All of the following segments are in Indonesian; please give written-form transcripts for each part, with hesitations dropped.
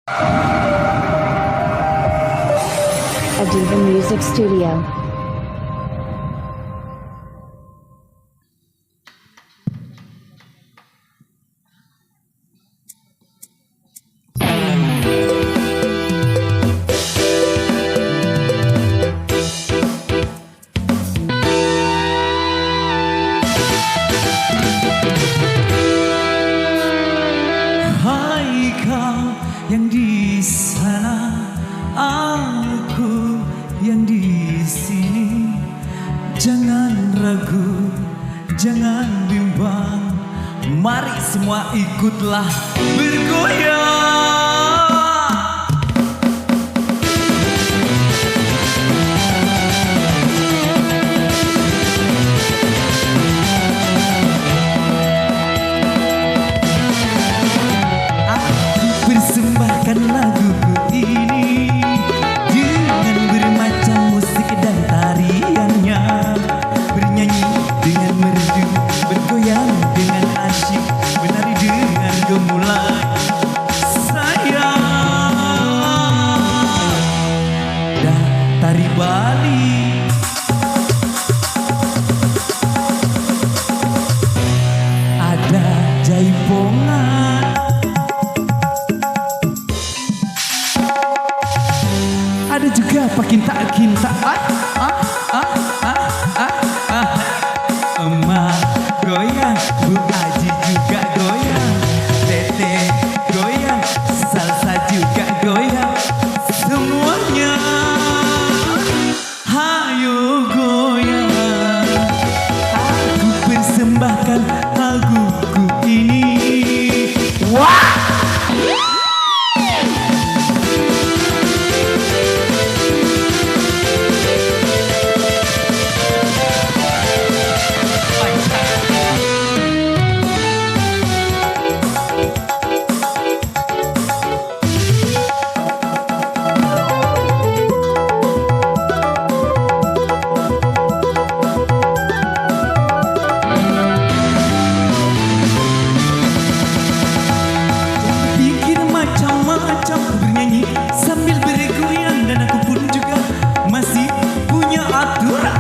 Adiva Music Studio. Hai kau yang di sana, aku yang di sini. Jangan ragu, jangan bimbang, mari semua ikutlah bergoyang. Persembahkan laguku ini dengan bermacam musik dan tariannya, bernyanyi dengan merdu, bergoyang dengan asyik, menari dengan gemulai. Sayang, dah tari Bali, ada jaipongan, ada juga pakinta-kintaan. Emak goyang, Bu Aji juga goyang, Tete goyang, salsa juga goyang. Semuanya hayo goyang. Aku persembahkan laguku ini. Wah! Macam bernyanyi sambil bergoyang, dan aku pun juga masih punya aturan.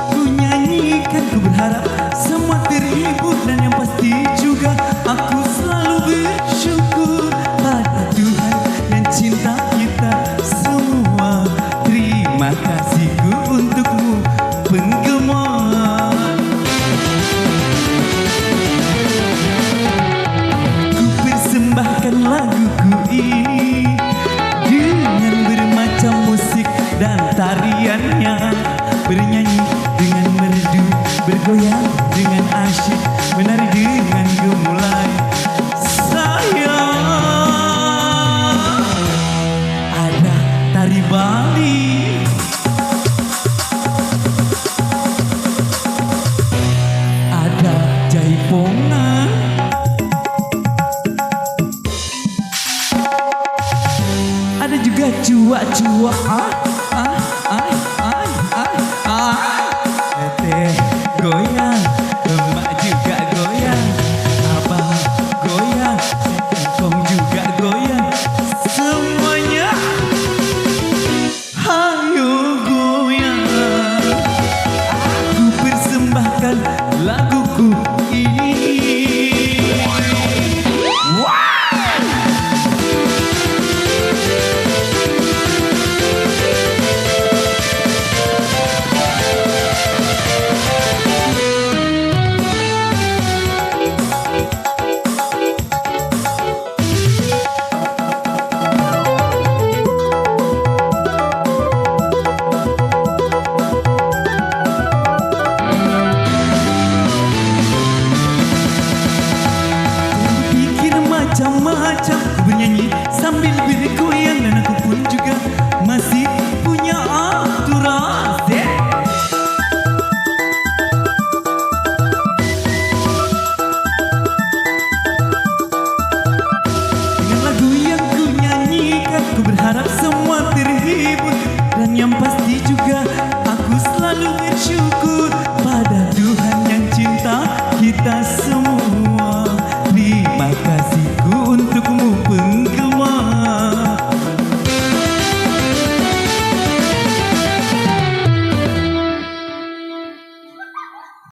Ku nyanyikan, ku berharap semua terhibur, dan yang pasti juga aku selalu bersyukur pada Tuhan yang cinta kita semua. Terima kasihku untukmu penggemar. Ku persembahkan laguku ini dengan bermacam musik dan tariannya, bernyanyi dengan merdu, bergoyang dengan asyik, menari dengan gemulai. Sayang, ada tari Bali, ada jaipongan, ada juga cua-cua. Tete goyang, emak juga goyang, abang goyang, engkong juga goyang. Semuanya hayo goyang. Aku persembahkan laguku ini. Wah! selalu bersyukur pada Tuhan yang cinta kita semua.